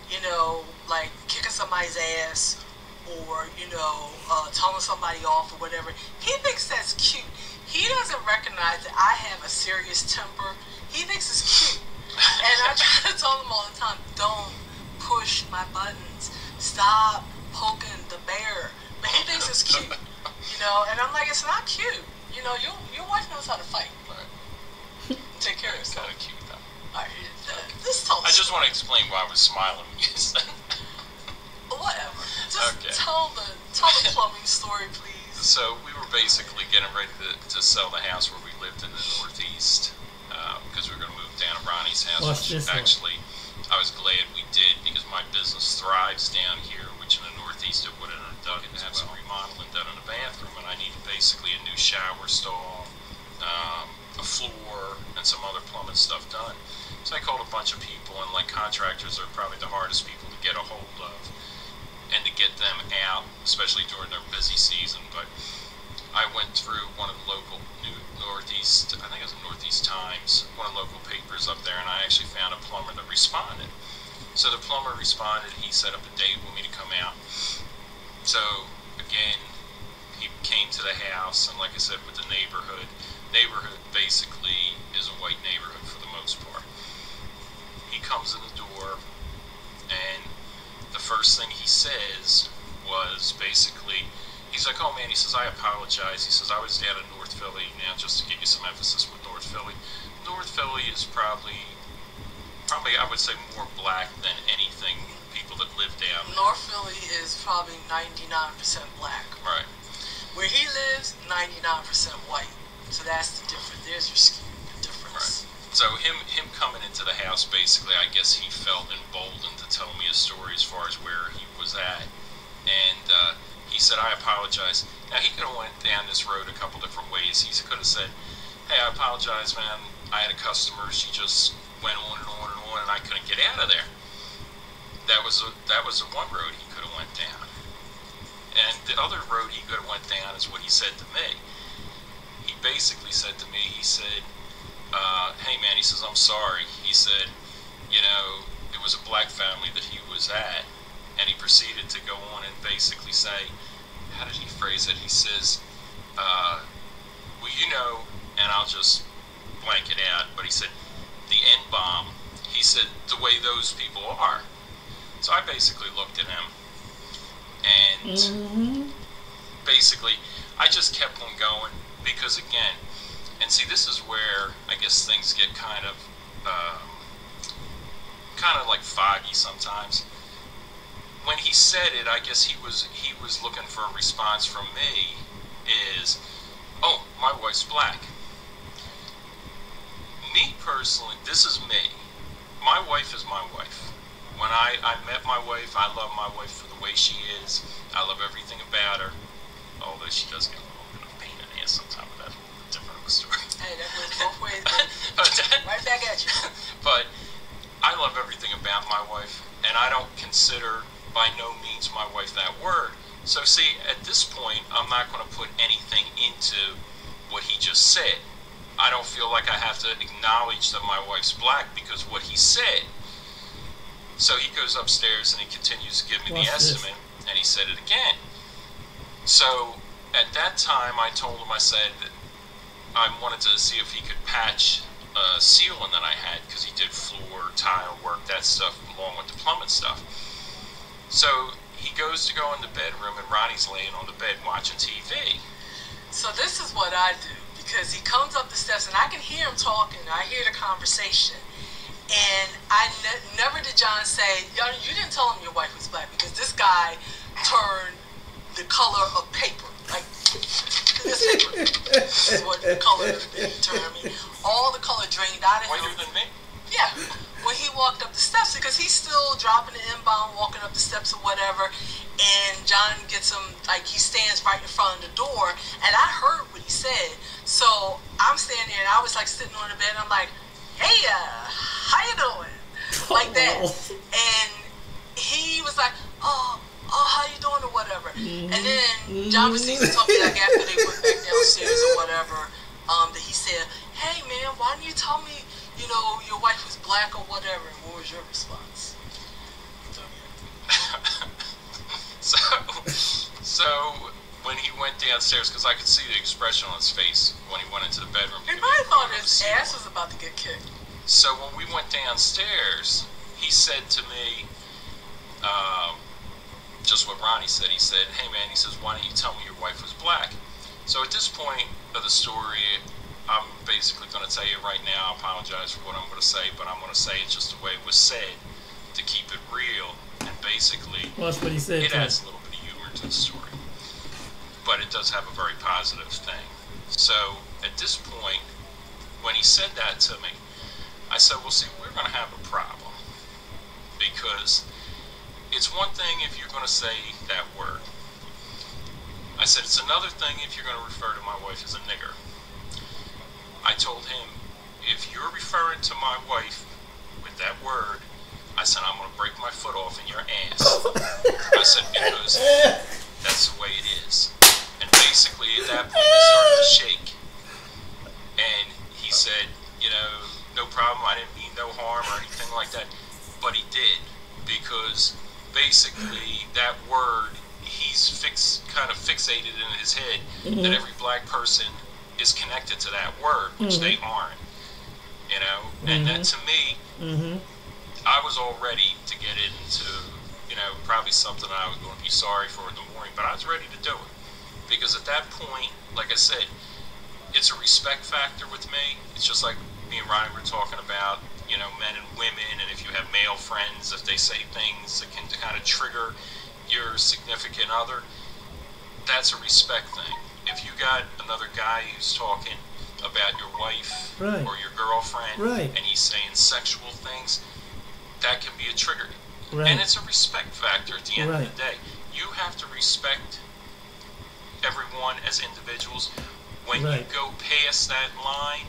S5: you know, like kicking somebody's ass or, you know, telling somebody off or whatever, he thinks that's cute. He doesn't recognize that I have a serious temper. He thinks it's cute. And I try to tell him all the time, don't push my buttons. Stop poking the bear. But he thinks it's cute. You know, and I'm like, it's not cute. You know, your wife knows how to fight.
S3: Right.
S5: Take care of yourself.
S3: Kind of cute, though.
S5: All right, this tells
S3: I just want to explain why I was smiling when you said that.
S5: Whatever. Just tell the plumbing story, please.
S3: So we were basically getting ready to sell the house where we lived in the Northeast, because we were going to move down to Ronnie's house. Which actually, I was glad we did, because my business thrives down here, which in the Northeast it wouldn't have done. It had some remodeling done in the bathroom, and I needed basically a new shower stall, a floor, and some other plumbing stuff done. So I called a bunch of people, and like contractors are probably the hardest people to get a hold of and to get them out, especially during their busy season. But I went through one of the local Northeast, I think it was the Northeast Times, one of the local papers up there, and I actually found a plumber that responded. So the plumber responded, he set up a date with me to come out. So again, he came to the house, and like I said, with the neighborhood basically is a white neighborhood for the most part. He comes in the door, and the first thing he says was basically, he's like, oh man, he says, I apologize. He says, I was down in North Philly. Now, just to give you some emphasis with North Philly, North Philly is probably I would say more black than anything. People that live down there.
S5: North Philly is probably 99% black.
S3: Right.
S5: Where he lives, 99% white. So that's the difference. There's your difference.
S3: Right. So him coming into the house, basically, I guess he felt emboldened to tell me a story as far as where he was at. And he said, I apologize. Now, he could have went down this road a couple different ways. He could have said, hey, I apologize, man. I had a customer. She just went on and on and on, and I couldn't get out of there. That was the one road he could have went down. And the other road he could have went down is what he said to me. He basically said to me, he said, hey man, he says, I'm sorry. He said, you know, it was a black family that he was at. And he proceeded to go on and basically say, how did he phrase it? He says, well, you know, and I'll just blank it out, but he said, the N-bomb, he said, the way those people are. So I basically looked at him, and basically, I just kept on going, because again, and see, this is where I guess things get kind of like foggy sometimes. When he said it, I guess he was looking for a response from me, is, oh, my wife's black. Me personally, this is me. My wife is my wife. When I met my wife, I love my wife for the way she is. I love everything about her. Although she does get a little bit of pain in the ass sometimes, but that's a different story.
S5: Hey, that goes both ways, right back at you.
S3: But I love everything about my wife, and I don't consider by no means my wife that word. So see, at this point, I'm not going to put anything into what he just said. I don't feel like I have to acknowledge that my wife's black because what he said. So he goes upstairs and he continues to give me the estimate, and he said it again. So at that time, I told him, I said that I wanted to see if he could patch a ceiling that I had, because he did floor, tile work, that stuff, along with the plumbing stuff. So he goes to go in the bedroom, and Ronnie's laying on the bed watching TV.
S5: So this is what I do, because he comes up the steps, and I can hear him talking, I hear the conversation. And I never did John say, yo, you didn't tell him your wife was black, because this guy turned the color of paper. Like, this paper. This is what the color of the turned me. All the color drained out of him.
S3: Whiter than me?
S5: Yeah. When he walked up the steps, because he's still dropping the N-bomb, walking up the steps or whatever, and John gets him, like, he stands right in front of the door, and I heard what he said. So I'm standing there, and I was, like, sitting on the bed, and I'm like, hey, how you doing? Like that. And he was like, oh, how you doing or whatever. And then John proceeds to tell me, like, after they went back downstairs or whatever, that he said, hey man, why didn't you tell me, you know, your wife was black or whatever? And what was your response?
S3: So when he went downstairs, because I could see the expression on his face when he went into the bedroom.
S5: He probably thought his ass was about to get kicked.
S3: So when we went downstairs, he said to me, just what Ronnie said. He said, hey man, he says, why don't you tell me your wife was black? So at this point of the story, I'm basically going to tell you right now, I apologize for what I'm going to say, but I'm going to say it just the way it was said to keep it real. And basically,
S1: that's what he said,
S3: it adds a little bit of humor to the story. But it does have a very positive thing. So at this point, when he said that to me, I said, well, see, we're going to have a problem. Because it's one thing if you're going to say that word. I said, it's another thing if you're going to refer to my wife as a nigger. I told him, if you're referring to my wife with that word, I said, I'm going to break my foot off in your ass. I said, because that's the way it is. And basically, at that point, he started to shake. And he said, you know, no problem, I didn't mean no harm or anything like that. But he did, because basically, that word, he's kind of fixated in his head that every black person is connected to that word, which they aren't. You know? And that, to me, I was all ready to get into, You know, probably something I was going to be sorry for in the morning, but I was ready to do it. Because at that point, like I said, it's a respect factor with me. It's just like me and Ryan were talking about, you know, men and women, and if you have male friends, if they say things that can kind of trigger your significant other, that's a respect thing. If you got another guy who's talking about your wife
S1: Right.
S3: or your girlfriend,
S1: Right.
S3: and he's saying sexual things, that can be a trigger.
S1: Right.
S3: And it's a respect factor at the end
S1: Right.
S3: of the day. You have to respect everyone as individuals. When
S1: Right.
S3: you go past that line,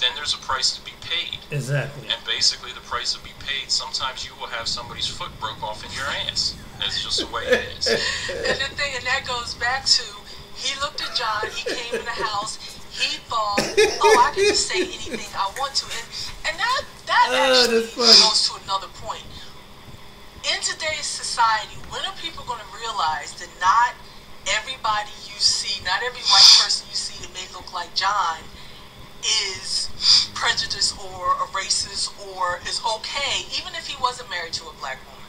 S3: then there's a price to be paid.
S1: Exactly.
S3: And basically the price to be paid, sometimes you will have somebody's foot broke off in your ass. That's just the way it is.
S5: And the thing, and that goes back to, he looked at John, he came in the house, he thought, oh, I can just say anything I want to. And that actually
S1: that's funny.
S5: goes to another point. In today's society, when are people going to realize that not everybody you see, not every white person you see that may look like John is prejudiced or a racist or is okay, even if he wasn't married to a black woman,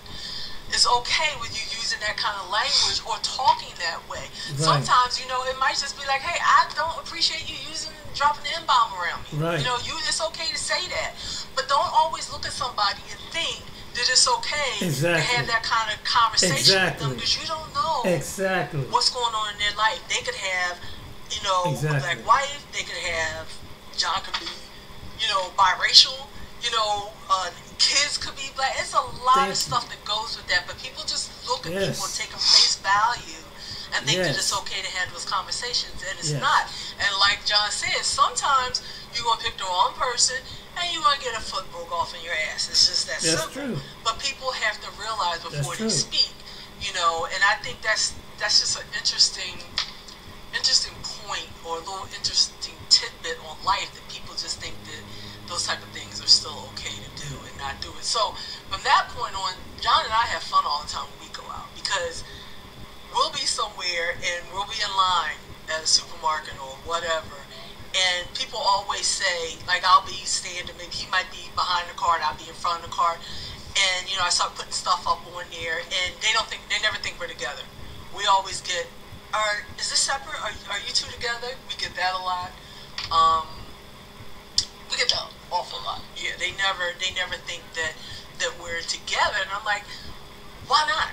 S5: it's okay with you using that kind of language or talking that way.
S1: Right.
S5: Sometimes, you know, it might just be like, hey, I don't appreciate you dropping the N-bomb around me.
S1: Right.
S5: You know, it's okay to say that. But don't always look at somebody and think that it's okay
S1: Exactly.
S5: to have that kind of conversation with them,
S1: Exactly.
S5: because you don't know
S1: Exactly.
S5: what's going on in their life. They could have, you know,
S1: Exactly.
S5: a black wife. They could have, John could be, you know, biracial. You know, kids could be black. It's a lot of stuff that goes with that. But people just look at
S1: Yes.
S5: people and take them face value and think that
S1: Yes.
S5: it's okay to have those conversations, and it's
S1: Yes.
S5: not. And like John said, sometimes you're gonna pick the wrong person and you're gonna get a foot broke off in your ass. It's just that
S1: That's
S5: simple.
S1: true.
S5: But people have to realize before
S1: true.
S5: they speak, you know. And I think that's just an interesting point, or a little interesting tidbit on life, that people just think that those type of things are still okay to do and not do it. So from that point on, John and I have fun all the time when we go out, because we'll be somewhere and we'll be in line at a supermarket or whatever, and people always say, like, I'll be standing, maybe he might be behind the car and I'll be in front of the car, and, you know, I start putting stuff up on there, and they never think we're together. We always get, is this separate? Are you two together? We get that a lot. We get that awful lot. Yeah, they never think that we're together, and I'm like, why not?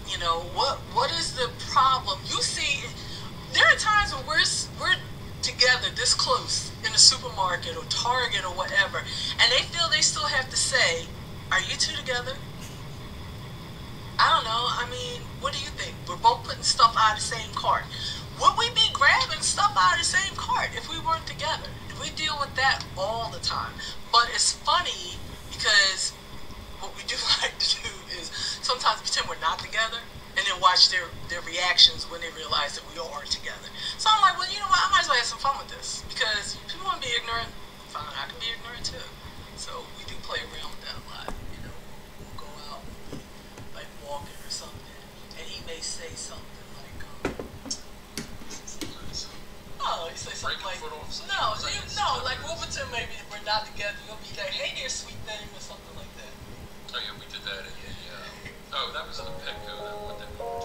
S5: You know, what is the problem? You see, there are times when we're together this close in the supermarket or Target or whatever, and they feel they still have to say, are you two together? I don't know. I mean, what do you think? We're both putting stuff out of the same cart. Would we be grabbing stuff out of the same cart if we weren't together? We deal with that all the time. But it's funny, because what we do like to do is sometimes pretend we're not together and then watch their reactions when they realize that we are together. So I'm like, well, you know what? I might as well have some fun with this, because people want to be ignorant. Fine, I can be ignorant too. So we do play around with that a lot. You know, we'll go out, like walking or something, and he may say something like, oh, he say something like, no, like we'll pretend maybe we're not together. You'll be like, hey there, sweet thing, or something like that.
S3: Oh yeah, we did that in the, that was in a Petco, that one that we were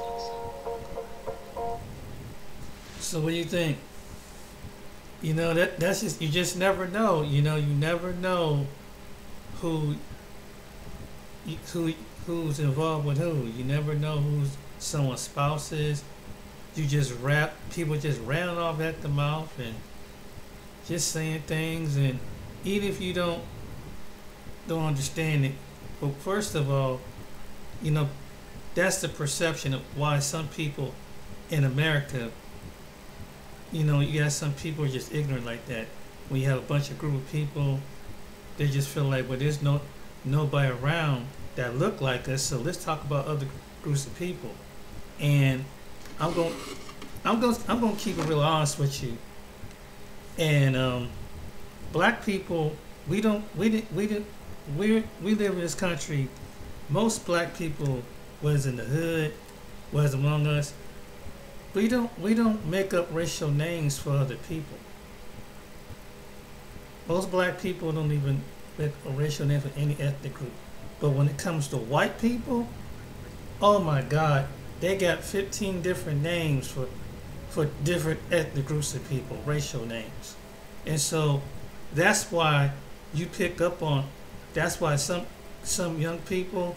S3: twins.
S1: So what do you think? You know, that's just, you just never know. You know, you never know who's involved with who. You never know who someone's spouse is. People just rattling off at the mouth and just saying things, and even if you don't understand it. But first of all, you know, that's the perception of why some people in America, you know, you got some people are just ignorant like that. When you have a bunch of group of people, they just feel like, well, there's nobody around that look like us, so let's talk about other groups of people. And I'm gonna keep it real honest with you. And black people, we live in this country. Most black people was in the hood, was among us. We don't make up racial names for other people. Most black people don't even make a racial name for any ethnic group. But when it comes to white people, Oh my God, they got 15 different names for different ethnic groups of people, racial names. And so that's why you pick up on, that's why some young people,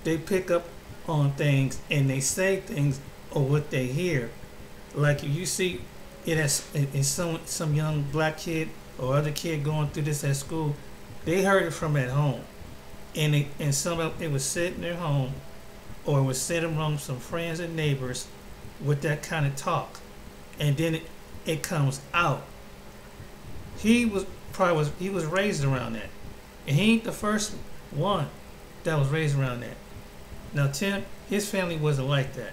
S1: they pick up on things and they say things or what they hear. Like you see it as in some young black kid or other kid going through this at school, they heard it from at home. And some of it was sitting in their home or was sitting among some friends and neighbors with that kind of talk. And then it comes out. He was raised around that. And he ain't the first one that was raised around that. Now Tim, his family wasn't like that.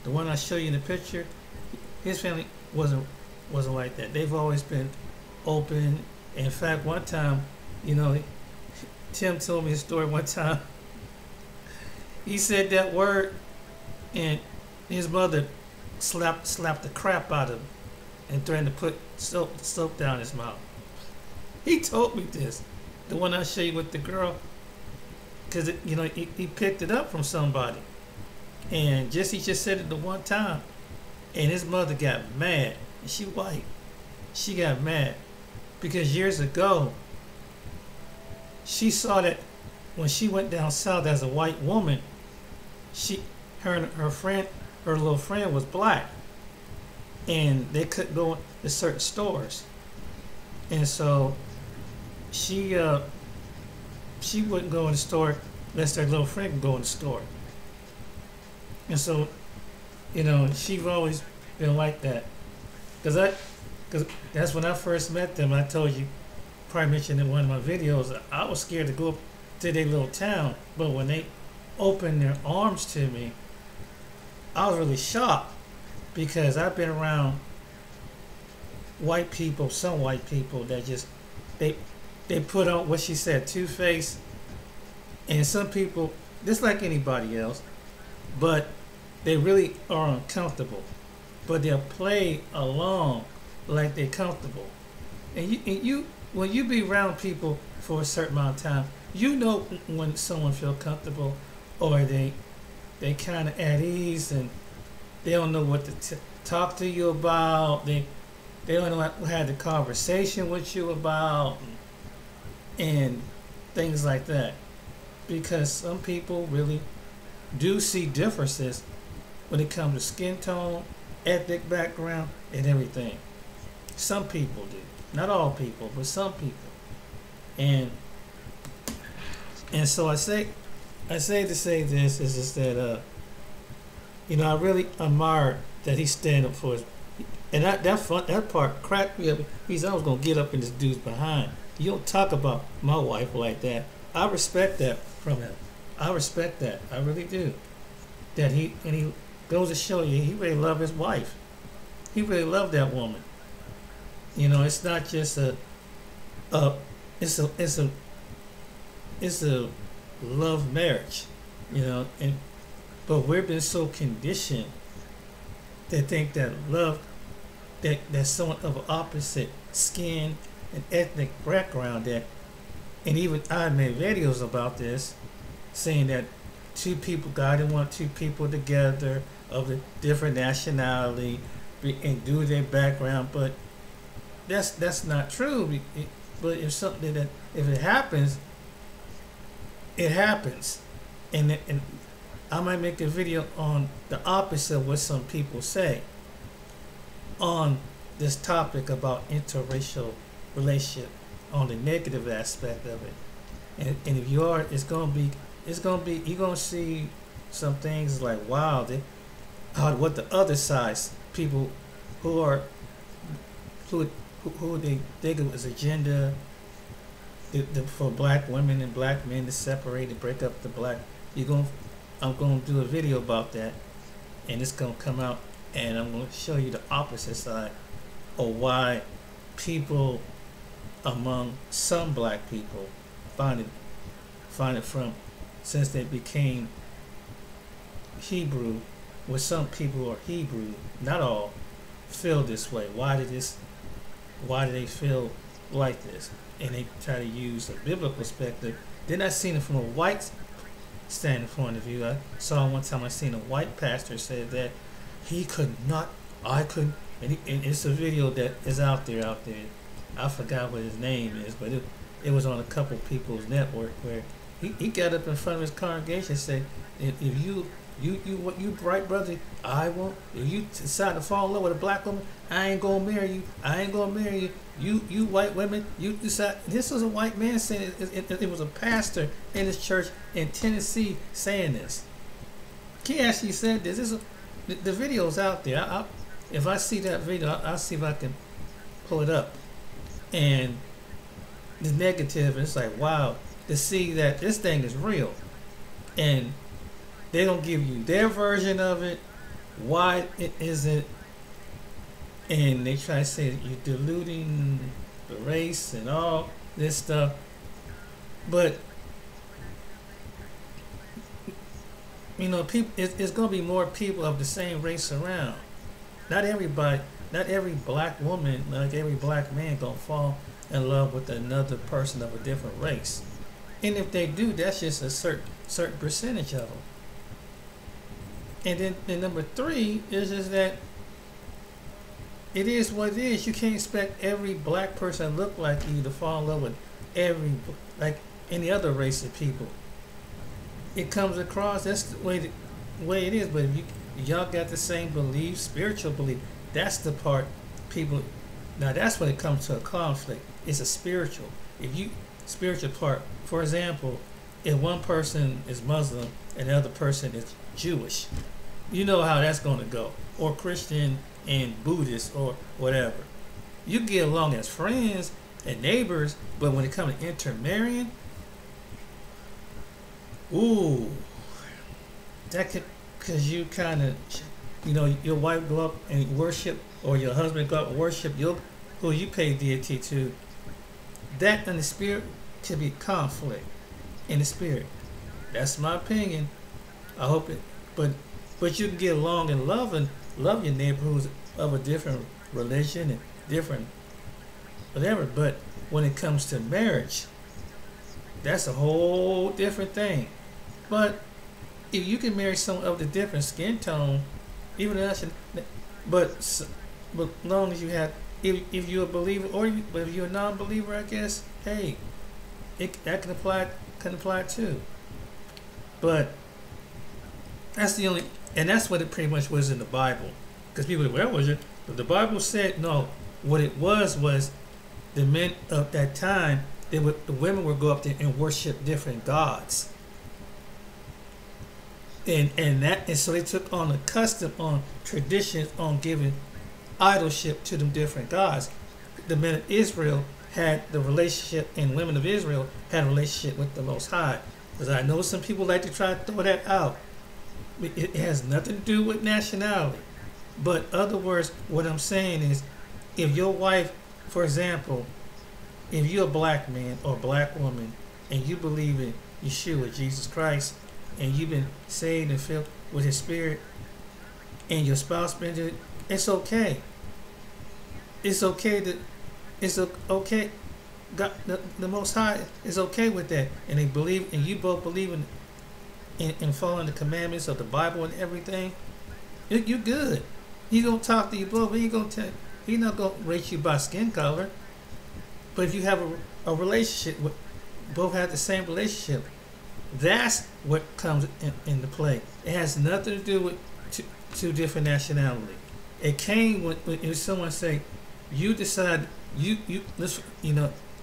S1: The one I show you in the picture, his family wasn't like that. They've always been open. In fact, one time, Tim told me a story one time. He said that word, and his mother slapped the crap out of him and threatened to put soap down his mouth. He told me this, the one I show you with the girl, because he picked it up from somebody, and he just said it the one time, and his mother got mad. And she white. She got mad because years ago she saw that when she went down south as a white woman, her little friend was black, and they couldn't go to certain stores, and so she wouldn't go in the store unless their little friend could go in the store. And so, she's always been like that. Because that's when I first met them. I told you, probably mentioned in one of my videos, I was scared to go up to their little town. But when they opened their arms to me, I was really shocked, because I've been around white people, some white people that just, they put on, what she said, two-faced. And some people, just like anybody else, but they really are uncomfortable. But they'll play along like they're comfortable. And you when you be around people for a certain amount of time, you know when someone feel comfortable, or they kind of at ease, and they don't know what to talk to you about. They don't know what to have the conversation with you about, and things like that. Because some people really do see differences when it comes to skin tone, ethnic background, and everything. Some people do. Not all people, but some people. And so I say to say this is just that I really admire that he's standing up for his, and that part cracked me up. I was gonna get up in this dude's behind. You don't talk about my wife like that. I respect that from him. I respect that. I really do. That he goes to show you he really loved his wife. He really loved that woman. It's not just it's a love marriage, but we've been so conditioned to think that love, that someone of an opposite skin and ethnic background, and even I made videos about this, saying that two people, God didn't want two people together of a different nationality and due to their background, but that's not true. But if it happens, it happens, and I might make a video on the opposite of what some people say on this topic about interracial relationship, on the negative aspect of it, and if you are, you're gonna see some things like, wow, what the other side people who they think it was agenda for black women and black men to separate and break up the black. I'm gonna do a video about that, and it's gonna come out, and I'm gonna show you the opposite side of why people among some black people find it from, since they became Hebrew, where some people are Hebrew, not all, feel this way. Why do they feel like this? And they try to use a biblical perspective. They're not seeing it from a white stand in front of you. I saw one time I seen a white pastor say that he could not, I couldn't, and it's a video that is out there. I forgot what his name is, but it was on a couple people's network where he got up in front of his congregation and said, if you bright brother, I won't. If you decide to fall in love with a black woman, I ain't gonna marry you. I ain't gonna marry you. You white women, you decide. This was a white man saying it was a pastor in his church in Tennessee saying this. He actually said this. The video's out there. If I see that video, I'll see if I can pull it up. And the negative, it's like, wow, to see that this thing is real. And they don't give you their version of it, why it isn't, and they try to say you're diluting the race and all this stuff. But you know, people, it's going to be more people of the same race around. Not everybody, not every black woman, like every black man, gonna fall in love with another person of a different race. And if they do, that's just a certain percentage of them. And then number 3 is just that it is what it is. You can't expect every black person that look like you to fall in love with like any other race of people. It comes across, that's the way it is. But if y'all got the same beliefs, spiritual belief, that's the part people, now that's when it comes to a conflict. It's a spiritual part. For example, if one person is Muslim and the other person is Jewish, you know how that's going to go. Or Christian and Buddhist or whatever. You get along as friends and neighbors, but when it comes to intermarrying, ooh, that could, because you kind of, you know, your wife go up and worship, or your husband go up and worship who you pay deity to. That in the spirit could be conflict in the spirit. That's my opinion. I hope it, but you can get along and love your neighbor who's of a different religion and different whatever. But when it comes to marriage, that's a whole different thing. But if you can marry someone of the different skin tone, even though but as long as you have, if you're a believer, or if you're a non-believer, I guess, hey, that can apply too. But that's the only, and that's what it pretty much was in the Bible. Because people, well, was it? But the Bible said no. What it was the men of that time, the women would go up there and worship different gods. And so they took on a custom, on traditions, on giving idolship to them different gods. The men of Israel had the relationship, and women of Israel had a relationship with the Most High. Because I know some people like to try to throw that out. It has nothing to do with nationality. But other words, what I'm saying is, if your wife, for example, if you're a black man or black woman and you believe in Yeshua, Jesus Christ, and you've been saved and filled with His Spirit, and your spouse been to, it's okay. It's okay God, the Most High is okay with that, and they believe, and you both believe in following the commandments of the Bible and everything. You good. He gonna talk to you both. He not gonna rate you by skin color. But if you have a relationship, both have the same relationship, that's what comes into play. It has nothing to do with two different nationality. It came when someone say, you decide,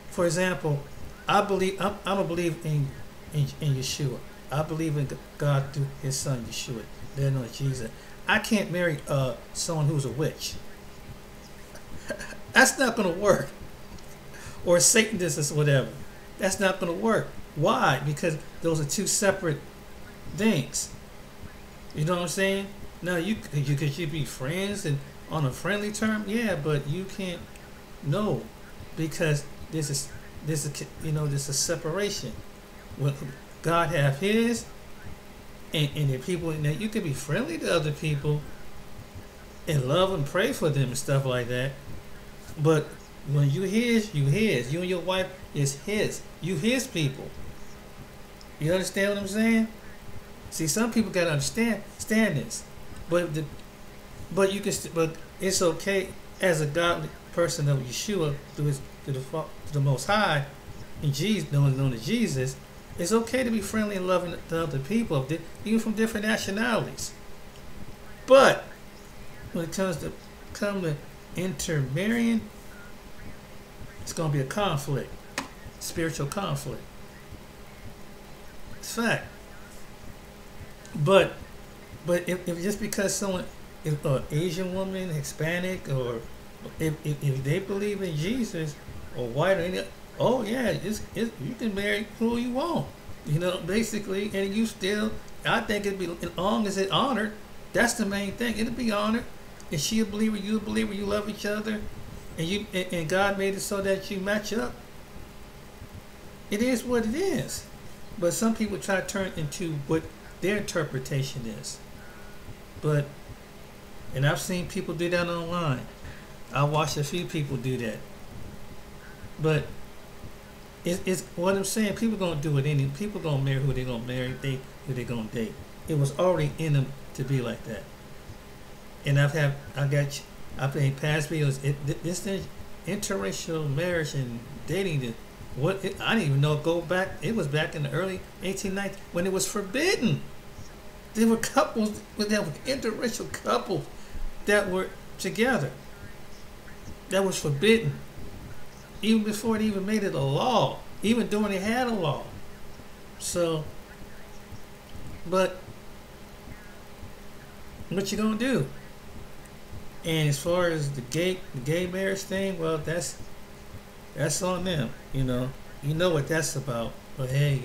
S1: for example, I'm a believer in Yeshua. I believe in God through His Son Yeshua. Their name is Jesus. I can't marry someone who's a witch. That's not going to work. Or a Satanist or whatever. That's not going to work. Why? Because those are two separate things. You know what I'm saying? Now you could be friends and on a friendly term, yeah, but you can't. No, because this is a separation. When God have His, and the people, now you can be friendly to other people and love and pray for them and stuff like that. But when you His, you His. You and your wife is His. You His people. You understand what I'm saying? See, some people gotta understand this, but but but it's okay as a godly person of Yeshua to the Most High, and Jesus, known as Jesus. It's okay to be friendly and loving to other people, even from different nationalities. But when it comes to intermarrying, it's going to be a conflict, spiritual conflict. It's fact. But if just because someone, if an Asian woman, Hispanic, or if they believe in Jesus, or white, or any, oh yeah, you can marry who you want, basically, and you still, I think it'd be, as long as it's honored, that's the main thing. It'll be honored. Is she a believer? You a believer? You love each other, and God made it so that you match up. It is what it is. But some people try to turn it into what their interpretation is. And I've seen people do that online. I watched a few people do that. But it's what I'm saying. People gonna do it. People gonna marry who they gonna marry. Who they gonna date. It was already in them to be like that. And I played past videos. This thing, interracial marriage and dating. I didn't even know. Go back. It was back in the early 1890s when it was forbidden. There were couples that were interracial couples that were together. That was forbidden. Even before they even made it a law. Even during they had a law. So, but what you gonna do? And as far as the gay marriage thing, well, that's on them. You know what that's about. But hey,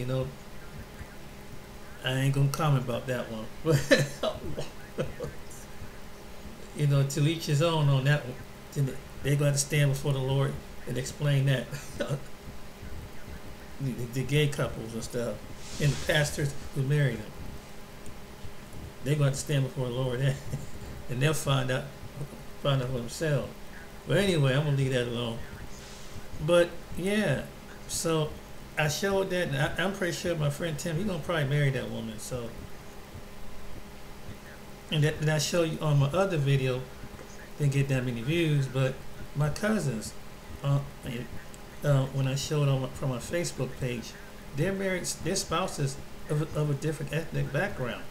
S1: I ain't gonna comment about that one. But to each his own on that one. They're gonna have to stand before the Lord and explain that. the gay couples and stuff, and the pastors who marry them. They're going to stand before the Lord and they'll find out for themselves. But anyway, I'm going to leave that alone. But yeah, so I showed that, and I'm pretty sure my friend Tim, he's going to probably marry that woman. So, and I show you on my other video, didn't get that many views, but my cousins, when I showed from my Facebook page, they're married, their spouses of a different ethnic background.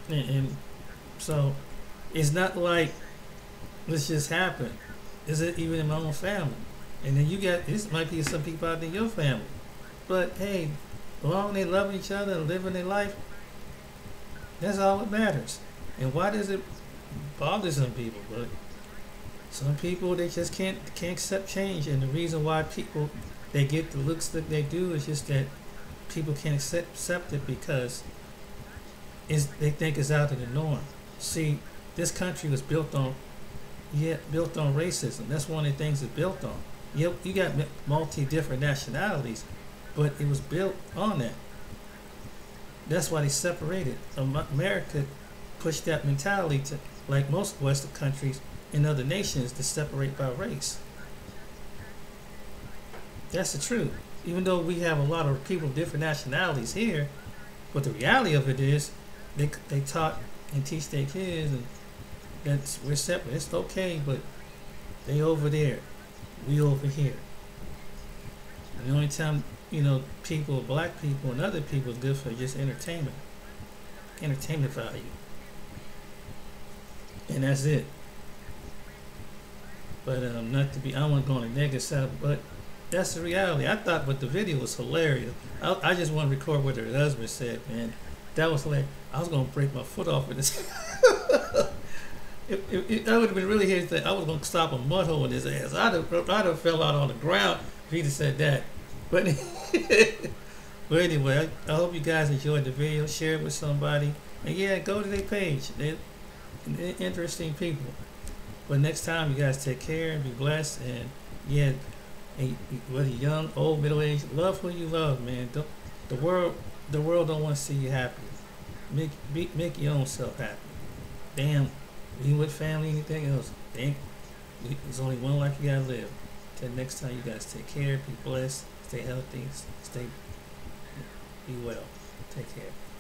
S1: And so it's not like this just happened. Is it even in my own family? And then this might be some people out in your family. But hey, as long as they love each other and living their life, that's all that matters. And why does it bother some people? But some people, they just can't accept change. And the reason why people, they get the looks that they do is just that people can't accept it because they think it's out of the norm. See, this country was built on racism. That's one of the things it's built on. You got different nationalities, but it was built on that. That's why they separated. America pushed that mentality to, like most Western countries and other nations, to separate by race. That's the truth. Even though we have a lot of people of different nationalities here, but the reality of it is, they taught and teach their kids, and that we're separate. It's okay, but they over there, we over here. And the only time people, black people and other people, is good for just entertainment value, and that's it. But not to be, I don't want to go on the negative side, but that's the reality. I thought, but the video was hilarious. I just want to record what her husband said, man. That was hilarious. I was gonna break my foot off with this. If I would have been really here, I was gonna stop a mud hole in his ass. I'd have fell out on the ground if he'd have said that. But but anyway, I hope you guys enjoyed the video. Share it with somebody, and yeah, go to their page. They're interesting people. But next time, you guys take care and be blessed. And yeah, whether you're young, old, middle aged, love who you love, man. The world don't want to see you happy. Make your own self happy. Damn, you with family, anything else? There's only one life you gotta live. Till next time, you guys take care, be blessed, stay healthy, stay Be well. Take care.